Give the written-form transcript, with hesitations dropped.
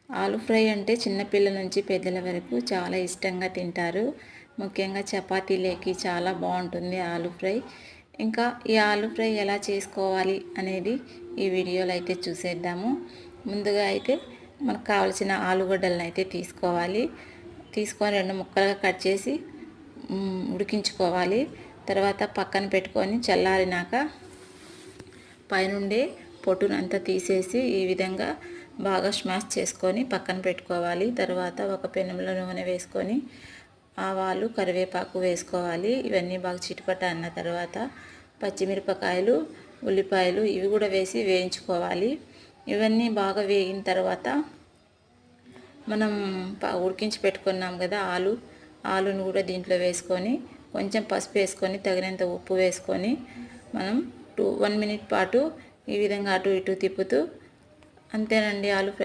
ఆలు ఫ్రై అంటే చిన్నపిల్లల నుంచి పెద్దల వరకు చాలా ఇష్టంగా తింటారు. ముఖ్యంగా చపాతీలేకి చాలా బాగుంటుంది ఆలు ఫ్రై. ఇంకా ఈ ఆలు ఫ్రై ఎలా చేసుకోవాలి అనేది ఈ వీడియోలో అయితే చూసేద్దాము. ముందుగా అయితే మనకు కావాల్సిన ఆలుగడ్డలను అయితే తీసుకోవాలి. తీసుకొని 2 ముక్కలుగా కట్ చేసి ఉడికించుకోవాలి. తర్వాత పక్కన పెట్టుకొని చల్లారినాక పైనుండే పొట్టునంతా తీసేసి ఈ విధంగా బాగా స్మాష్ చేసుకొని పక్కన పెట్టుకోవాలి. తర్వాత ఒక పెనంలో నూనె వేసుకొని ఆవాలు, కరివేపాకు వేసుకోవాలి. ఇవన్నీ బాగా చిటపట అన్న తర్వాత పచ్చిమిరపకాయలు, ఉల్లిపాయలు ఇవి కూడా వేసి వేయించుకోవాలి. ఇవన్నీ బాగా వేగిన తర్వాత మనం ఉడికించి పెట్టుకున్నాం కదా ఆలును కూడా దీంట్లో వేసుకొని కొంచెం పసుపు వేసుకొని తగినంత ఉప్పు వేసుకొని మనం 1 మినిట్ పాటు ఈ విధంగా అటు ఇటు తిప్పుతూ అంతేనండి ఆలు ఫ్రై.